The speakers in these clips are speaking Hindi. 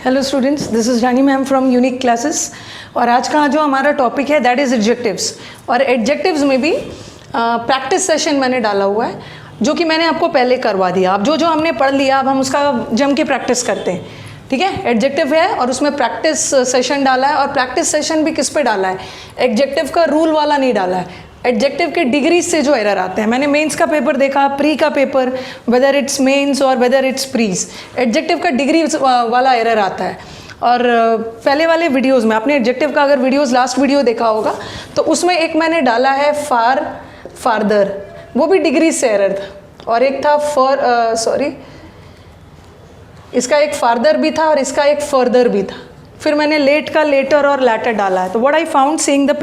Hello students, this is Rani ma'am from unique classes. और आज का जो हमारा टॉपिक है दैट इज़ एडजेक्टिव्स। और एडजेक्टिव्स में भी प्रैक्टिस सेशन मैंने डाला हुआ है जो कि मैंने आपको पहले करवा दिया। अब जो हमने पढ़ लिया अब हम उसका जम के प्रैक्टिस करते हैं, ठीक है। एडजेक्टिव है और उसमें प्रैक्टिस सेशन डाला है। और प्रैक्टिस सेशन भी किस पे डाला है? एडजेक्टिव का रूल वाला नहीं डाला है, एडजेक्टिव के डिग्रीज से जो एरर आते हैं। मैंने मेंस का पेपर देखा, प्री का पेपर, वेदर इट्स मेंस और वेदर इट्स प्रीज, एडजेक्टिव का डिग्री वाला एरर आता है। और पहले वाले वीडियोस में आपने एडजेक्टिव का अगर वीडियोस लास्ट वीडियो देखा होगा तो उसमें एक मैंने डाला है फार, फार्दर, वो भी डिग्री से एरर था। और एक था इसका एक फार्दर भी था और इसका एक फर्दर भी था। फिर मैंने लेट का लेटर और लैटर डाला है। तो what I found seeing the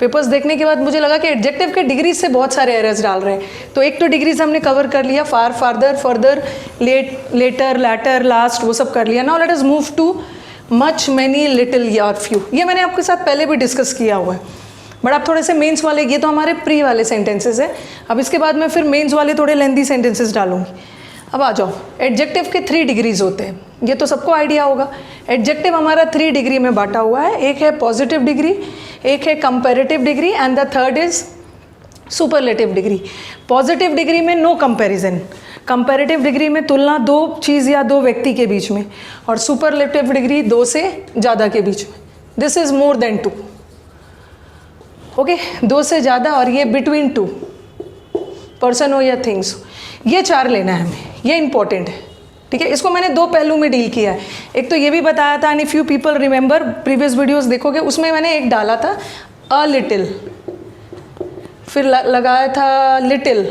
papers देखने के बाद मुझे लगा कि एडजेक्टिव के डिग्रीज से बहुत सारे एरर्स डाल रहे हैं। तो एक तो डिग्रीज हमने कवर कर लिया, far, farther, further, late, later, latter, last, वो सब कर लिया। Now let us move to much, many, little और फ्यू। ये मैंने आपके साथ पहले भी डिस्कस किया हुआ है, बट आप थोड़े से मेंस वाले, ये तो हमारे प्री वाले सेंटेंसेस है। अब इसके बाद मैं फिर मेंस वाले थोड़े लेंथी सेंटेंसेस डालूंगी। अब आ जाओ, एडजेक्टिव के 3 डिग्रीज होते हैं, ये तो सबको आइडिया होगा। एडजेक्टिव हमारा 3 डिग्री में बांटा हुआ है, एक है पॉजिटिव डिग्री, एक है comparative degree and the third is superlative degree. Positive degree में नो कंपैरिजन, कंपैरेटिव डिग्री में तुलना 2 चीज़ या 2 व्यक्ति के बीच में, और सुपरलेटिव डिग्री 2 से ज़्यादा के बीच में। This is more than 2, okay, 2 से ज़्यादा, और ये बिटवीन 2 पर्सन हो या थिंग्स, ये 4 लेना है हमें, ये इंपॉर्टेंट है, ठीक है। इसको मैंने 2 पहलू में डील किया है। एक तो ये भी बताया था, and if you people remember previous videos देखोगे उसमें मैंने एक डाला था अ लिटिल, फिर लगाया था लिटिल,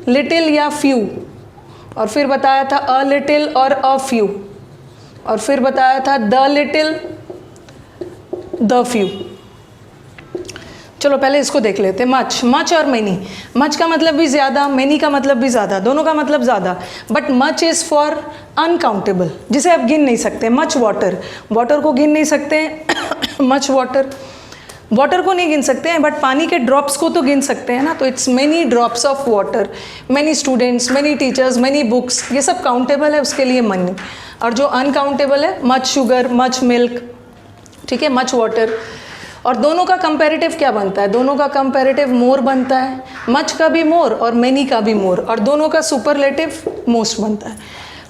लिटिल या फ्यू, और फिर बताया था अ लिटिल और अ फ्यू, और फिर बताया था द लिटिल, द फ्यू। चलो पहले इसको देख लेते हैं। मच, मच और मैनी। मच का मतलब भी ज़्यादा, मैनी का मतलब भी ज़्यादा, दोनों का मतलब ज़्यादा, but much is for uncountable, जिसे आप गिन नहीं सकते। मच वाटर, वाटर को गिन नहीं सकते मच वाटर, वाटर को नहीं गिन सकते हैं, बट पानी के ड्रॉप्स को तो गिन सकते हैं ना। तो it's many drops of water, many students, many teachers, many books, ये सब काउंटेबल है, उसके लिए मनी। और जो अनकाउंटेबल है, मच शुगर, मच मिल्क, ठीक है, मच वाटर। और दोनों का कंपैरेटिव क्या बनता है? दोनों का कंपैरेटिव मोर बनता है, मच का भी मोर और मैनी का भी मोर, और दोनों का सुपरलेटिव मोस्ट बनता है।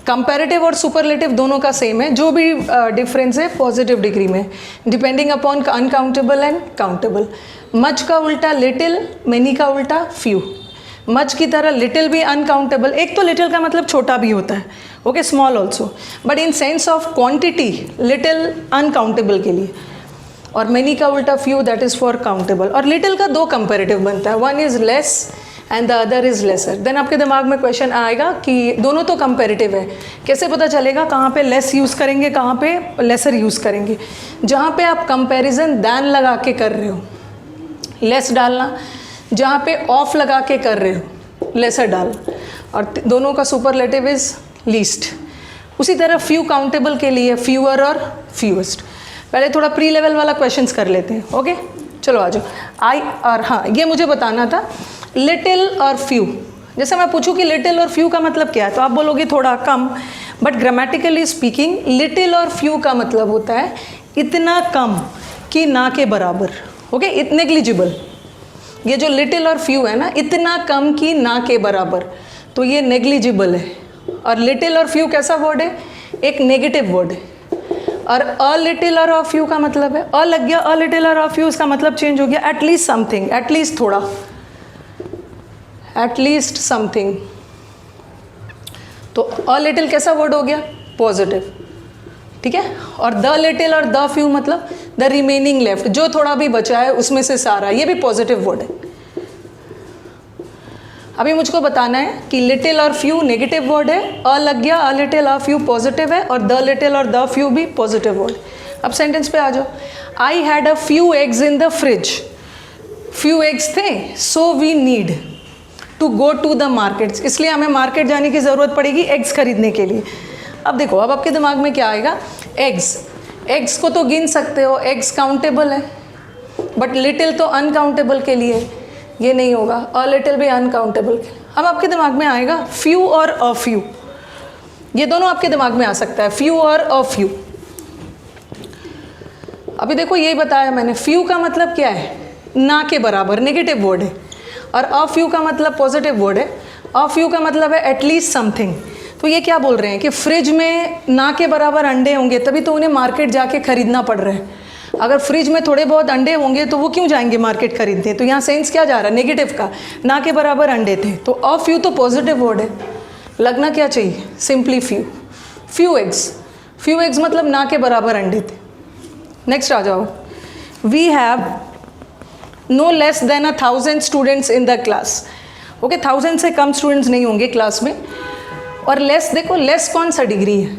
कंपैरेटिव और सुपरलेटिव दोनों का सेम है, जो भी डिफरेंस है पॉजिटिव डिग्री में, depending upon uncountable and countable. Much का उल्टा लिटिल, मैनी का उल्टा फ्यू। मच की तरह लिटिल भी अनकाउंटेबल, एक तो लिटिल का मतलब छोटा भी होता है, okay, small also, but in sense of quantity little uncountable के लिए, और मैनी का उल्टा few, that is for countable. और लिटिल का 2 कंपैरेटिव बनता है, one is less and the other is lesser. Then आपके दिमाग में क्वेश्चन आएगा कि दोनों तो कंपैरेटिव है, कैसे पता चलेगा कहाँ पे लेस यूज़ करेंगे, कहाँ पे लेसर यूज़ करेंगे? जहाँ पे आप कंपैरिजन दैन लगा के कर रहे हो, लेस डालना, जहाँ पे ऑफ लगा के कर रहे हो, लेसर डालना, और दोनों का सुपरलेटिव इज़ लीस्ट। उसी तरह फ्यू काउंटेबल के लिए फ्यूअर और फ्यूएस्ट। पहले थोड़ा प्री लेवल वाला क्वेश्चंस कर लेते हैं, ओके। चलो आ जाओ। आई और हाँ, ये मुझे बताना था, लिटिल और फ्यू। जैसे मैं पूछूं कि लिटिल और फ्यू का मतलब क्या है, तो आप बोलोगे थोड़ा कम, बट ग्रामेटिकली स्पीकिंग लिटिल और फ्यू का मतलब होता है इतना कम कि ना के बराबर, ओके, नेग्लिजिबल। ये जो लिटिल और फ्यू है ना, इतना कम कि ना के बराबर, तो ये नेग्लिजिबल है। और लिटिल और फ्यू कैसा वर्ड है? एक नेगेटिव वर्ड है। और अ लिटिल और अ फ्यू का मतलब है, अ लग गया, अ लिटिल और अ फ्यू, उसका मतलब चेंज हो गया, एटलीस्ट समथिंग, एटलीस्ट थोड़ा, एटलीस्ट समथिंग। तो अ लिटिल कैसा वर्ड हो गया? पॉजिटिव, ठीक है। और द लिटिल और द फ्यू मतलब द रिमेनिंग लेफ्ट, जो थोड़ा भी बचा है उसमें से सारा, ये भी पॉजिटिव वर्ड है। अभी मुझको बताना है कि लिटिल और फ्यू नेगेटिव वर्ड है, अ लग गया, a little a few positive है, और द लिटिल और द फ्यू भी पॉजिटिव वर्ड। अब सेंटेंस पे आ जाओ। I had a few eggs in the fridge, few eggs थे, so we need to go to the markets, इसलिए हमें मार्केट जाने की ज़रूरत पड़ेगी एग्स खरीदने के लिए। अब देखो, अब आपके दिमाग में क्या आएगा? एग्स, एग्स को तो गिन सकते हो, एग्स काउंटेबल है, बट लिटिल तो अनकाउंटेबल के लिए, ये नहीं होगा। अ लिटिल भी अनकाउंटेबल। अब आपके दिमाग में आएगा फ्यू और अ फ्यू, ये दोनों आपके दिमाग में आ सकता है, फ्यू और अ फ्यू। अभी देखो यही बताया मैंने, फ्यू का मतलब क्या है, ना के बराबर, नेगेटिव वर्ड है, और अ फ्यू का मतलब पॉजिटिव वर्ड है। अ फ्यू का मतलब है एटलीस्ट समथिंग। तो ये क्या बोल रहे हैं कि फ्रिज में ना के बराबर अंडे होंगे तभी तो उन्हें मार्केट जाके खरीदना पड़ रहा है। अगर फ्रिज में थोड़े बहुत अंडे होंगे तो वो क्यों जाएंगे मार्केट खरीदने। तो यहाँ सेंस क्या जा रहा है, नेगेटिव का, ना के बराबर अंडे थे। तो अ फ्यू तो पॉजिटिव वर्ड है, लगना क्या चाहिए, simply few. Few eggs, few eggs मतलब ना के बराबर अंडे थे। नेक्स्ट आ जाओ, we have no less than 1000 students in the class. Okay, 1000 से कम स्टूडेंट्स नहीं होंगे क्लास में। और लेस, देखो लेस कौन सा डिग्री है,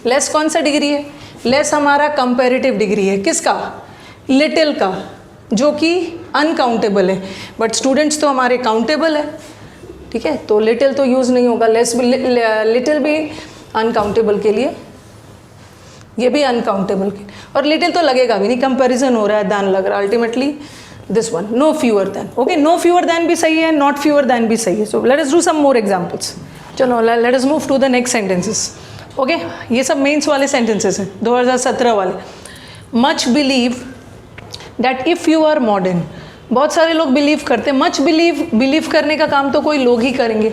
लेस कौन सा डिग्री है, लेस हमारा कंपैरेटिव डिग्री है, किसका, लिटिल का, जो कि अनकाउंटेबल है, बट स्टूडेंट्स तो हमारे काउंटेबल है, ठीक है। तो लिटिल तो यूज़ नहीं होगा, लेस भी, लिटिल भी अनकाउंटेबल के लिए, ये भी अनकाउंटेबल के, और लिटिल तो लगेगा भी नहीं, कंपैरिजन हो रहा है, दान लग रहा है, ultimately this one, no fewer than. Okay, no fewer than भी सही है, नॉट फ्यूअर देन भी सही है। So let us do some more examples. चलो let us move to the next sentences. Okay, ये सब मेंस वाले सेंटेंसेस हैं 2017 वाले। Much believe that if you are modern, बहुत सारे लोग बिलीव करते हैं, मच बिलीव करने का काम तो कोई लोग ही करेंगे,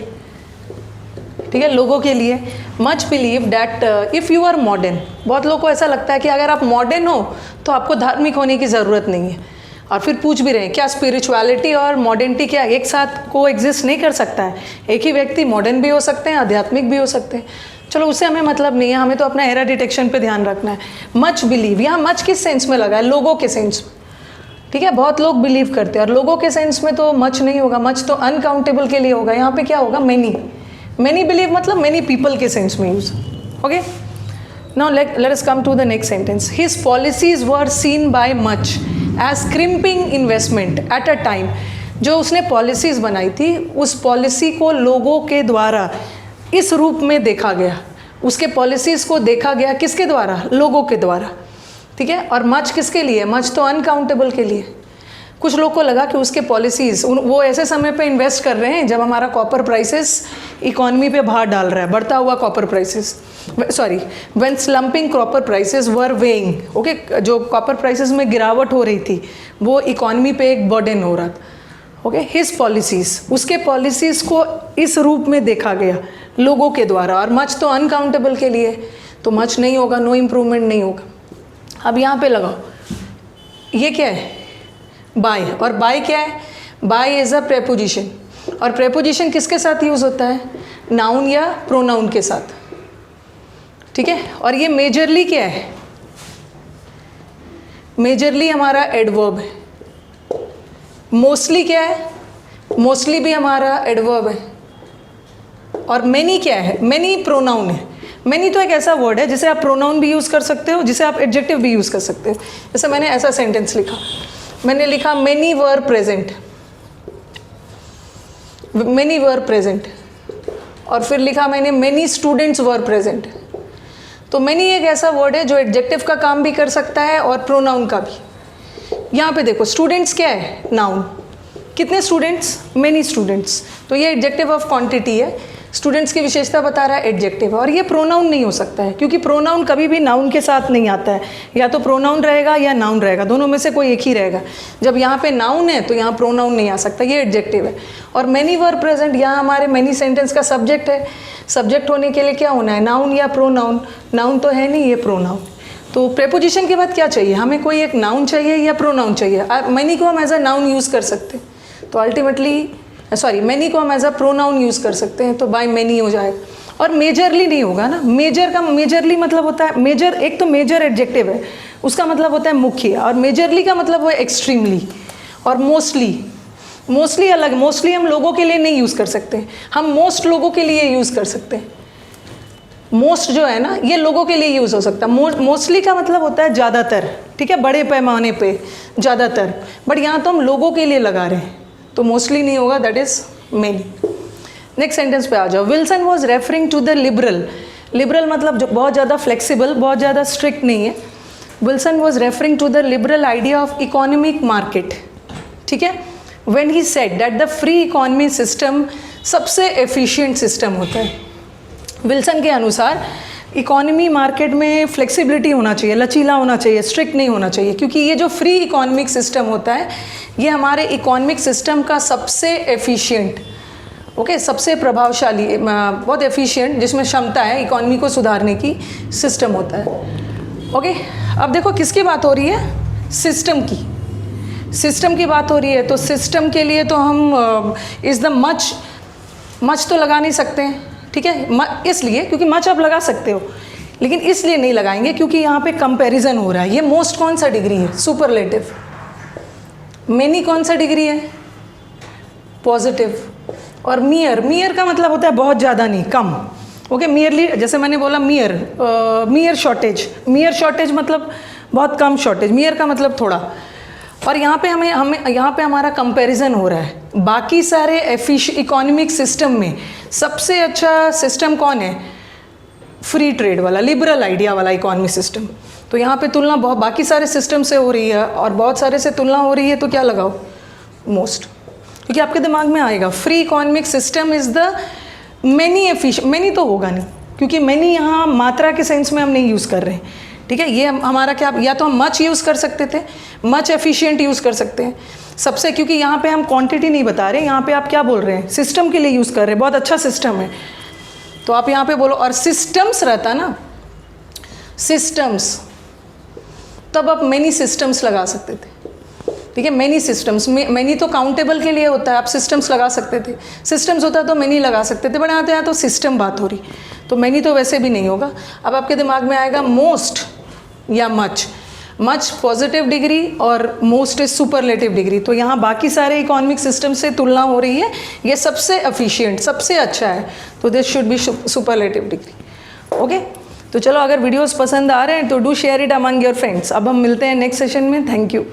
ठीक है, लोगों के लिए। Much believe that if you are modern, बहुत लोगों को ऐसा लगता है कि अगर आप मॉडर्न हो तो आपको धार्मिक होने की ज़रूरत नहीं है। और फिर पूछ भी रहे हैं क्या स्पिरिचुअलिटी और मॉडर्निटी क्या एक साथ को एग्जिस्ट नहीं कर सकता है, एक ही व्यक्ति मॉडर्न भी हो सकते हैं, आध्यात्मिक भी हो सकते हैं। चलो उससे हमें मतलब नहीं है, हमें तो अपना एरर डिटेक्शन पे ध्यान रखना है। मच बिलीव, यहाँ मच किस सेंस में लगा है, लोगों के सेंस में, ठीक है, बहुत लोग बिलीव करते हैं, और लोगों के सेंस में तो मच नहीं होगा, मच तो अनकाउंटेबल के लिए होगा। यहाँ पे क्या होगा, मैनी, मैनी बिलीव मतलब मैनी पीपल के सेंस में use. Okay, now let us come to the next sentence. His policies were seen by much as crimping investment at a time. जो उसने पॉलिसीज़ बनाई थी, उस पॉलिसी को लोगों के द्वारा इस रूप में देखा गया, उसके पॉलिसीज़ को देखा गया किसके द्वारा, लोगों के द्वारा, ठीक है। और मच किसके लिए, मच तो अनकाउंटेबल के लिए। कुछ लोग को लगा कि उसके पॉलिसीज़ वो ऐसे समय पे इन्वेस्ट कर रहे हैं जब हमारा कॉपर प्राइसेस इकोनॉमी पे भार डाल रहा है, बढ़ता हुआ copper prices, sorry when slumping copper prices were weighing. Okay, जो कॉपर प्राइसेस में गिरावट हो रही थी वो इकोनॉमी पे एक बर्डन हो रहा था। ओके, हिज पॉलिसीज़, उसके पॉलिसीज़ को इस रूप में देखा गया लोगों के द्वारा। और मच तो अनकाउंटेबल के लिए, तो मच नहीं होगा, नो इम्प्रूवमेंट नहीं होगा। अब यहाँ पे लगाओ, ये क्या है, बाय। और बाय क्या है, बाय इज़ अ प्रेपोजिशन, और प्रेपोजिशन किसके साथ यूज़ होता है, नाउन या प्रोनाउन के साथ, ठीक है। और ये मेजरली क्या है, मेजरली हमारा एडवर्ब है। मोस्टली क्या है, मोस्टली भी हमारा एडवर्ब है। और मैनी क्या है, मैनी प्रोनाउन है। मैनी तो एक ऐसा वर्ड है जिसे आप प्रोनाउन भी यूज़ कर सकते हो, जिसे आप एडजेक्टिव भी यूज़ कर सकते हो। जैसे मैंने ऐसा सेंटेंस लिखा, मैंने लिखा many were present, many were present, और फिर लिखा मैंने मैनी स्टूडेंट्स वर प्रेजेंट। तो मैनी एक ऐसा वर्ड है जो एडजेक्टिव का काम भी कर सकता है और प्रोनाउन का भी। यहाँ पे देखो स्टूडेंट्स क्या है, नाउन, कितने स्टूडेंट्स, मैनी स्टूडेंट्स, तो ये एडजेक्टिव ऑफ क्वांटिटी है, स्टूडेंट्स की विशेषता बता रहा है, एडजेक्टिव है। और ये प्रोनाउन नहीं हो सकता है क्योंकि प्रोनाउन कभी भी नाउन के साथ नहीं आता है, या तो प्रोनाउन रहेगा या नाउन रहेगा, दोनों में से कोई एक ही रहेगा। जब यहाँ पे नाउन है तो यहाँ प्रोनाउन नहीं आ सकता, ये एडजेक्टिव है। और मैनी वर प्रेजेंट, यहाँ हमारे मैनी सेंटेंस का सब्जेक्ट है, सब्जेक्ट होने के लिए क्या होना है, नाउन या प्रोनाउन, नाउन तो है नहीं, ये प्रोनाउन। तो प्रेपोजिशन के बाद क्या चाहिए हमें, कोई एक नाउन चाहिए या प्रोनाउन चाहिए। मैनी को हम एज अ नाउन यूज़ कर सकते हैं, तो अल्टीमेटली सॉरी मैनी को हम एज अ प्रोनाउन यूज़ कर सकते हैं, तो बाय मैनी हो जाएगा। और मेजरली नहीं होगा ना, मेजर का मेजरली मतलब होता है, मेजर एक तो मेजर एडजेक्टिव है, उसका मतलब होता है मुख्य, और मेजरली का मतलब है एक्सट्रीमली। और मोस्टली, मोस्टली अलग, मोस्टली हम लोगों के लिए नहीं यूज़ कर सकते, हम मोस्ट लोगों के लिए यूज़ कर सकते हैं। मोस्ट जो है ना, ये लोगों के लिए यूज़ हो सकता है। मोस्टली का मतलब होता है ज़्यादातर, ठीक है, बड़े पैमाने पे ज़्यादातर, बट यहाँ तो हम लोगों के लिए लगा रहे हैं, तो मोस्टली नहीं होगा, that is many. Next sentence पे आ जाओ। Wilson was referring to the liberal, liberal मतलब जो बहुत ज़्यादा फ्लेक्सिबल, बहुत ज़्यादा स्ट्रिक्ट नहीं है। Wilson was referring to the liberal idea of economic market, ठीक है, when he said that the free economy system सबसे एफिशिएंट सिस्टम होता है। विल्सन के अनुसार इकोनॉमी मार्केट में फ्लेक्सिबिलिटी होना चाहिए, लचीला होना चाहिए, स्ट्रिक्ट नहीं होना चाहिए, क्योंकि ये जो फ्री इकोनॉमिक सिस्टम होता है ये हमारे इकोनॉमिक सिस्टम का सबसे एफिशिएंट, सबसे प्रभावशाली, बहुत एफिशिएंट, जिसमें क्षमता है इकोनॉमी को सुधारने की, सिस्टम होता है। अब देखो किसकी बात हो रही है, सिस्टम की बात हो रही है। तो सिस्टम के लिए तो हम इज़ द मच तो लगा नहीं सकते हैं, ठीक है, इसलिए क्योंकि मच आप लगा सकते हो, लेकिन इसलिए नहीं लगाएंगे क्योंकि यहाँ पे कंपैरिजन हो रहा है। ये मोस्ट कौन सा डिग्री है, सुपरलेटिव। मेनी कौन सा डिग्री है, पॉजिटिव। और मियर का मतलब होता है बहुत ज़्यादा नहीं, कम। मियरली, जैसे मैंने बोला मियर शॉर्टेज मतलब बहुत कम शॉर्टेज, मियर का मतलब थोड़ा। और यहाँ पे हमें यहाँ पे हमारा कंपैरिजन हो रहा है बाकी सारे इकोनॉमिक सिस्टम में। सबसे अच्छा सिस्टम कौन है, फ्री ट्रेड वाला, लिबरल आइडिया वाला इकोनॉमिक सिस्टम। तो यहाँ पे तुलना बहुत बाकी सारे सिस्टम से हो रही है और बहुत सारे से तुलना हो रही है, तो क्या लगाओ, मोस्ट, क्योंकि आपके दिमाग में आएगा free economic system is the many तो होगा नहीं, क्योंकि मैनी यहाँ मात्रा के सेंस में हम नहीं यूज़ कर रहे हैं, ठीक है। ये हमारा क्या, या तो हम मच यूज़ कर सकते थे, मच एफिशिएंट यूज़ कर सकते हैं सबसे, क्योंकि यहाँ पे हम क्वांटिटी नहीं बता रहे, यहाँ पे आप क्या बोल रहे हैं, सिस्टम के लिए यूज़ कर रहे हैं, बहुत अच्छा सिस्टम है, तो आप यहाँ पे बोलो। और सिस्टम्स रहता ना, सिस्टम्स, तब आप मेनी सिस्टम्स लगा सकते थे, ठीक है। मेनी सिस्टम्स, मेनी तो काउंटेबल के लिए होता है, आप सिस्टम्स लगा सकते थे, सिस्टम्स होता तो मेनी लगा सकते थे, बट यहाँ तो सिस्टम बात हो रही, तो मेनी तो वैसे भी नहीं होगा। अब आपके दिमाग में आएगा मोस्ट या मच पॉजिटिव डिग्री और मोस्ट इज सुपरलेटिव डिग्री। तो यहाँ बाकी सारे इकोनॉमिक सिस्टम से तुलना हो रही है, ये सबसे एफिशिएंट, सबसे अच्छा है, तो this should be superlative degree. Okay, तो चलो, अगर वीडियोस पसंद आ रहे हैं तो do share it among your friends. अब हम मिलते हैं नेक्स्ट सेशन में। Thank you.